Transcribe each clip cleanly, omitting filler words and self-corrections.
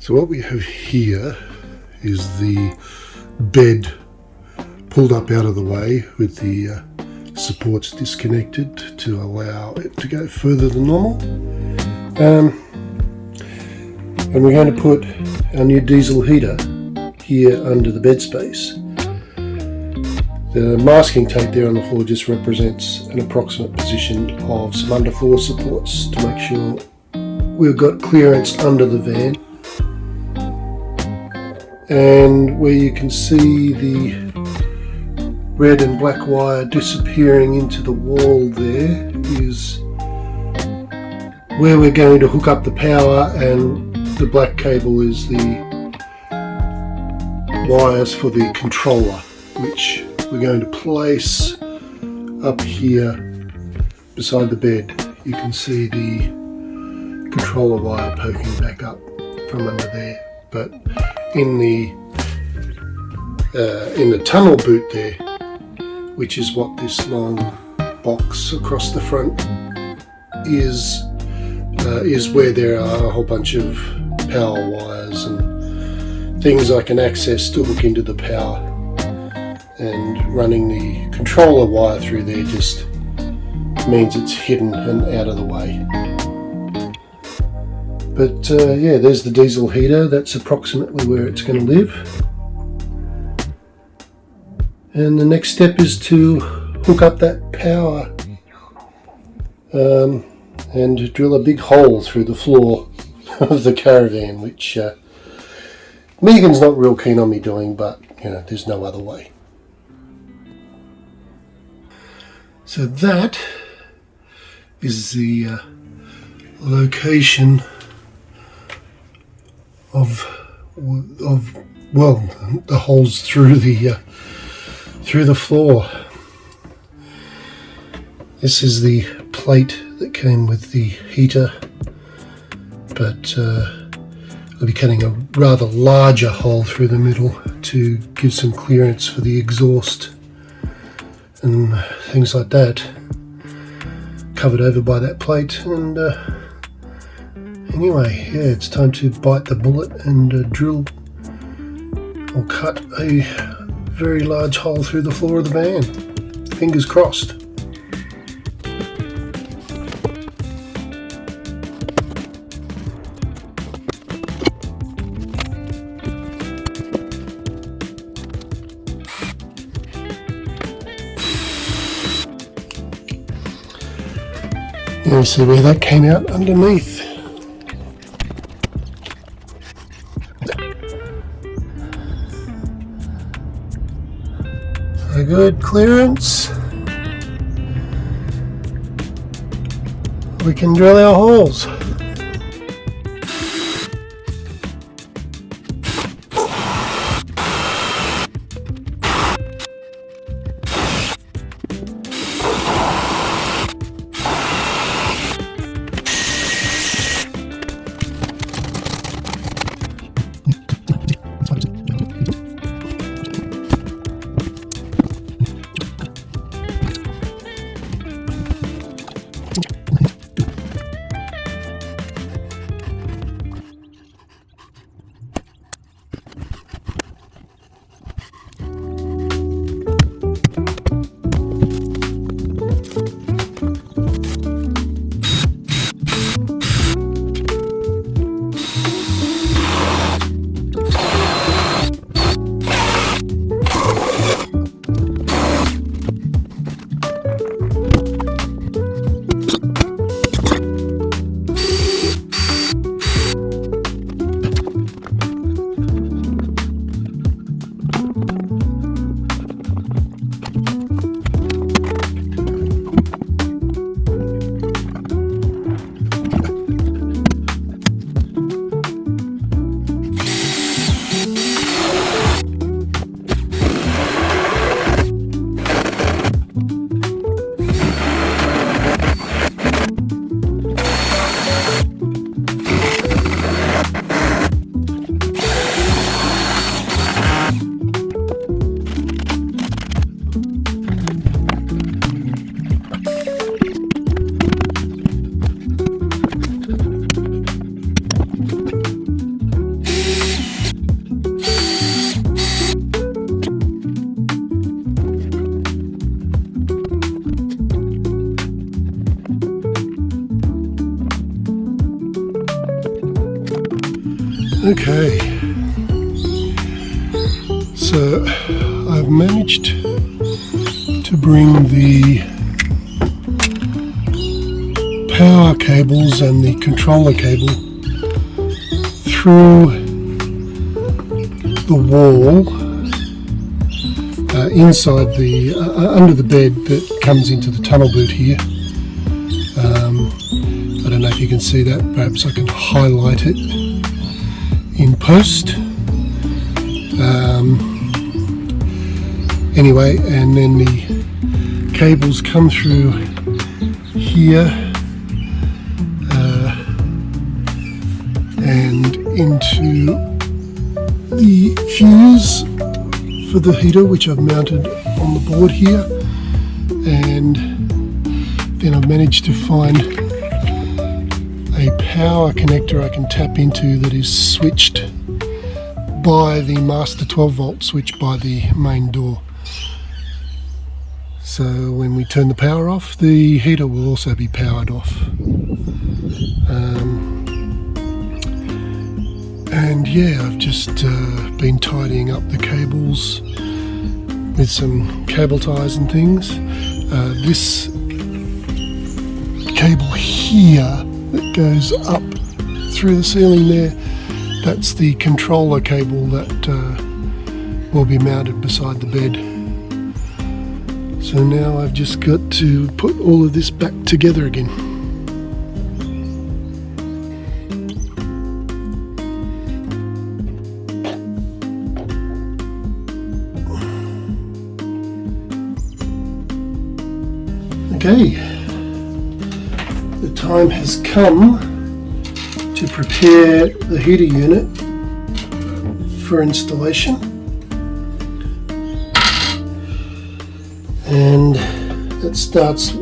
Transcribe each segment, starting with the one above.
So what we have here is the bed pulled up out of the way with the supports disconnected to allow it to go further than normal. And we're going to put our new diesel heater here under the bed space. The masking tape there on the floor just represents an approximate position of some underfloor supports to make sure we've got clearance under the van. And where you can see the red and black wire disappearing into the wall there is where we're going to hook up the power, and the black cable is the wires for the controller, which we're going to place up here beside the bed. You can see the controller wire poking back up from under there, but in the tunnel boot there, which is what this long box across the front is where there are a whole bunch of power wires and things I can access to hook into the power, and running the controller wire through there just means it's hidden and out of the way. But yeah, there's the diesel heater. That's approximately where it's going to live. And the next step is to hook up that power and drill a big hole through the floor of the caravan, which Megan's not real keen on me doing, but you know, there's no other way. So that is the location of the holes through the floor. This is the plate that came with the heater, but I'll be cutting a rather larger hole through the middle to give some clearance for the exhaust and things like that, covered over by that plate. And anyway, yeah, it's time to bite the bullet and drill or cut a very large hole through the floor of the van. Fingers crossed. You see where that came out underneath. So good clearance. We can drill our holes. Okay, so I've managed to bring the power cables and the controller cable through the wall inside the under the bed that comes into the tunnel boot here. I don't know if you can see that, perhaps I can highlight it in post. Anyway, and then the cables come through here and into the fuse for the heater, which I've mounted on the board here, and then I've managed to find a power connector I can tap into that is switched by the master 12 volt switch by the main door. So when we turn the power off, the heater will also be powered off. And yeah, I've just been tidying up the cables with some cable ties and things. This cable here that goes up through the ceiling there, that's the controller cable that will be mounted beside the bed. So now I've just got to put all of this back together again. Okay, the time has come to prepare the heater unit for installation, and that starts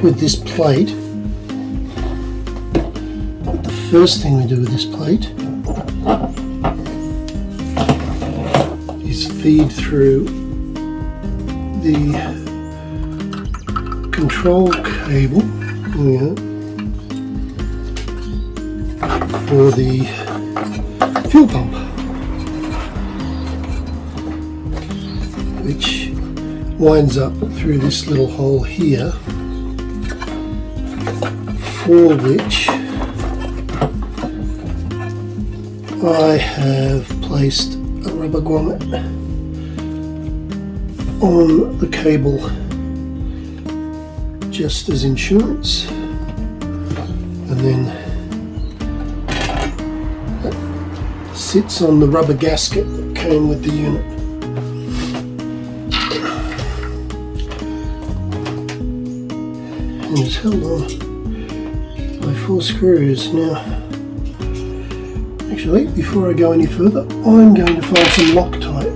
with this plate. The first thing we do with this plate is feed through the control cable here for the fuel pump, which winds up through this little hole here, for which I have placed a rubber grommet on the cable just as insurance, and then that sits on the rubber gasket that came with the unit. And it's held on by 4 screws. Now, actually, before I go any further, I'm going to find some Loctite,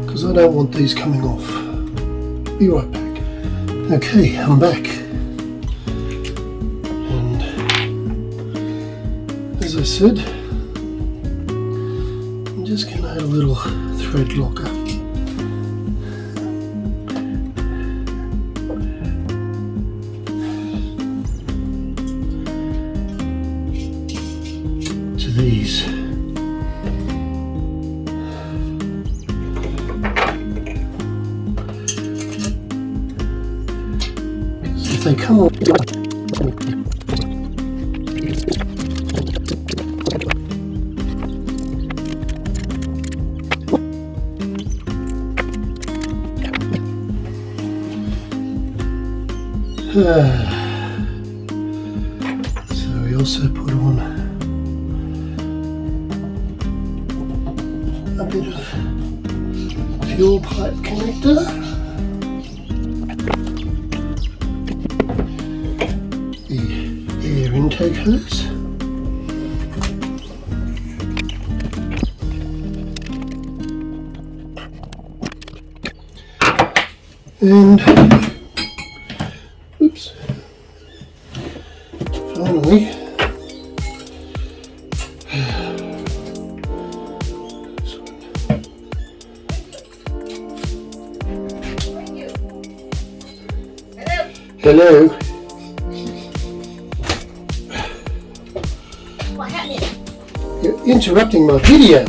because I don't want these coming off. Be right back. Okay, I'm back, and as I said, I'm just going to add a little thread locker. To these. They come on. So we also put on a bit of fuel pipe connector. Intake hose, and oops, finally hello. What happened? You're interrupting my video.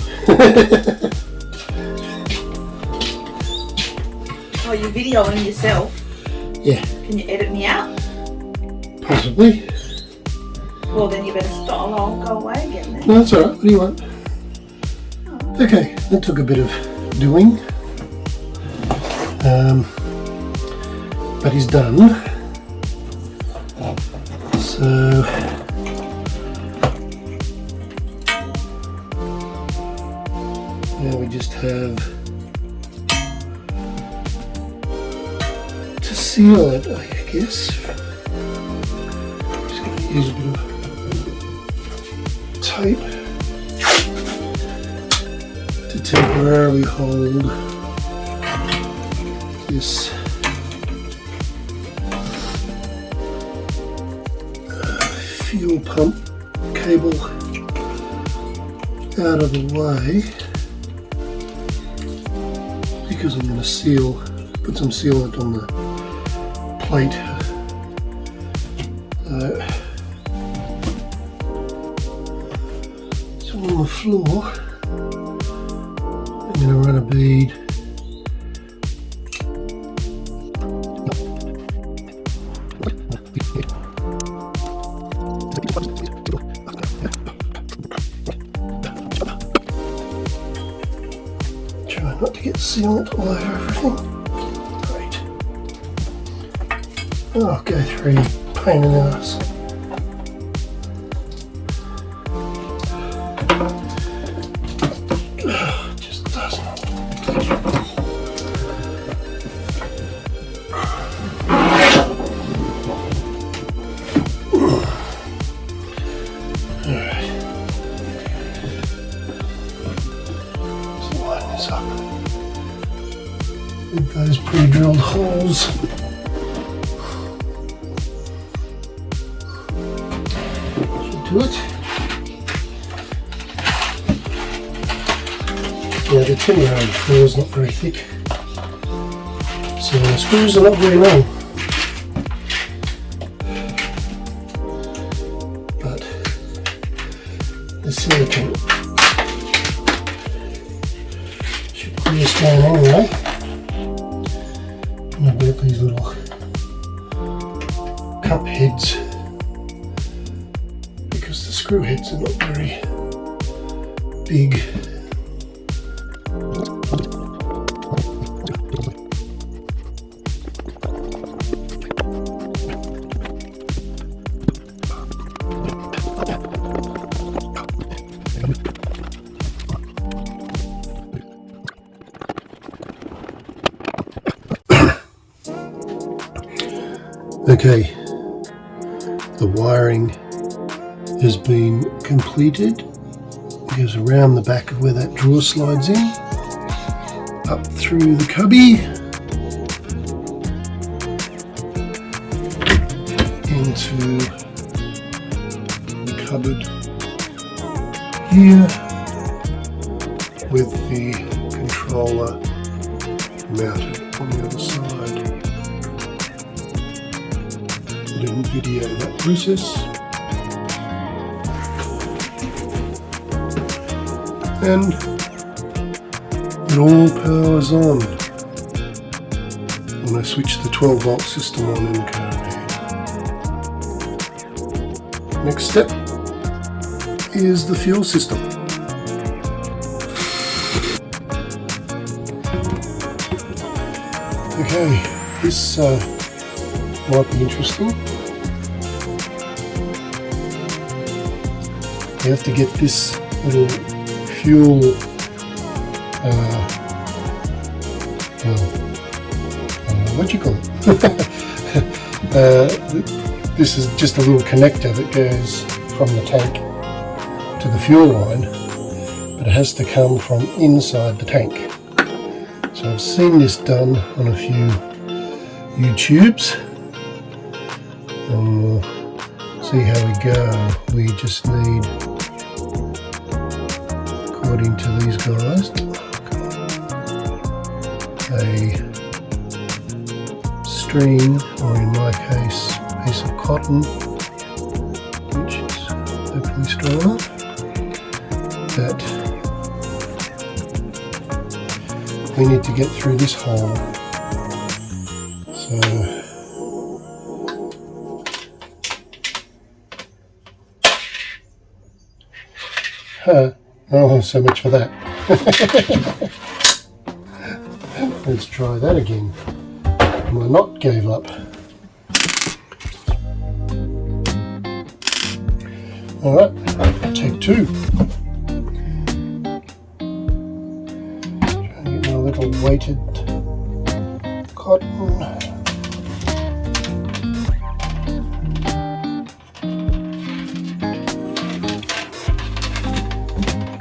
Oh, you're videoing yourself? Yeah. Can you edit me out? Possibly. Well, then you better stop. I'll go away again then. No, that's alright. What do you want? Oh. Okay, that took a bit of doing. But he's done. So now we just have to seal it, I guess. Just going to use a bit of tape to temporarily hold this fuel pump cable out of the way, because I'm going to put some sealant on the plate. So on the floor, I'm going to run a bead not to get sealant all over everything. Great. Oh, go through, pain in the ass. Just doesn't. Alright. Let's line this up with those pre-drilled holes. Should do it. Yeah, the tin around the floor is not very thick, so the screws are not very long. But the silicone should clear down anyway. And I've got these little cup heads because the screw heads are not very big. Okay, the wiring has been completed. It goes around the back of where that drawer slides in, up through the cubby, into the cupboard here, with the controller mounted on the other side. I didn't video that process. And it all powers on when I switch the 12 volt system on in Caravan. Next step is the fuel system. Okay, this might be interesting. You have to get this little fuel what do you call it? This is just a little connector that goes from the tank to the fuel line, but it has to come from inside the tank. So I've seen this done on a few YouTubes, and we'll see how we go. We just need, according to these guys, a string, or in my case, a piece of cotton, which is hopefully strong enough. that we need to get through this hole. So oh, so much for that. Let's try that again. My knot gave up. Alright, take two. Try and get my little weighted cotton.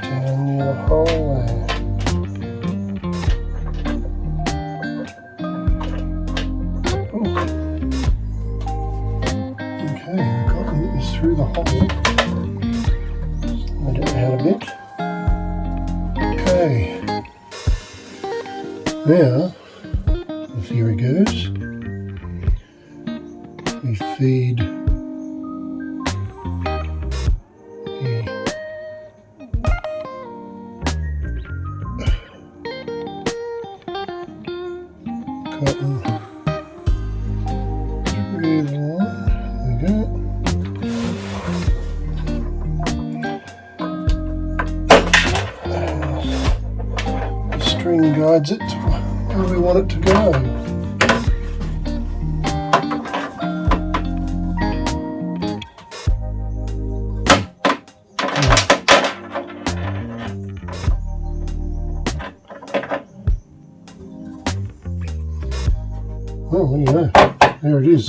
Down near the hole there. Okay, the cotton is through the hole. Let it out a bit. Okay. Now, the theory goes, we feed the cotton through the line. There we go. String guides it where we want it to go. Well, what do you know? There it is.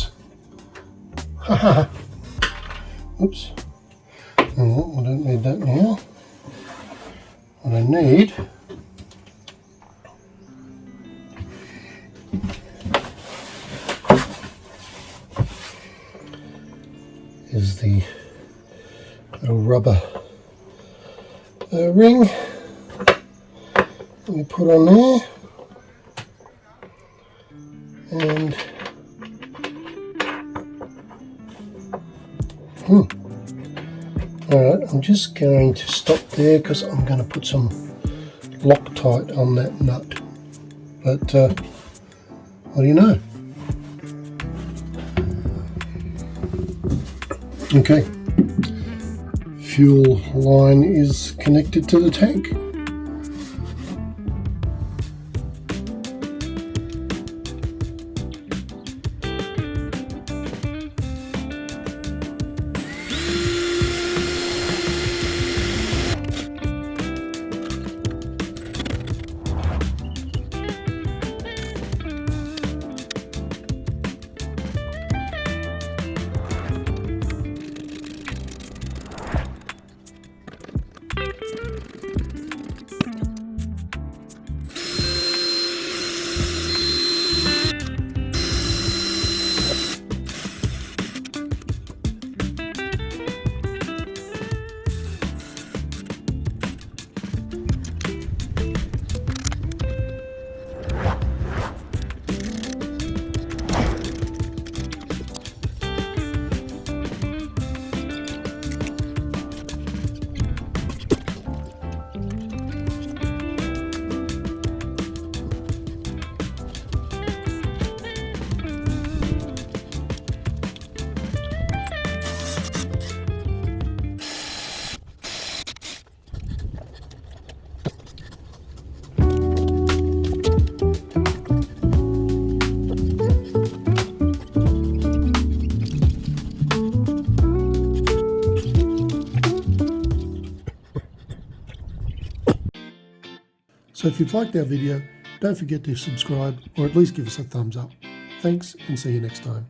Oops. Oh, I don't need that now. What I need is the little rubber ring we put on there, and alright, I'm just going to stop there because I'm going to put some Loctite on that nut, but what do you know? Okay, fuel line is connected to the tank. So if you've liked our video, don't forget to subscribe or at least give us a thumbs up. Thanks and see you next time.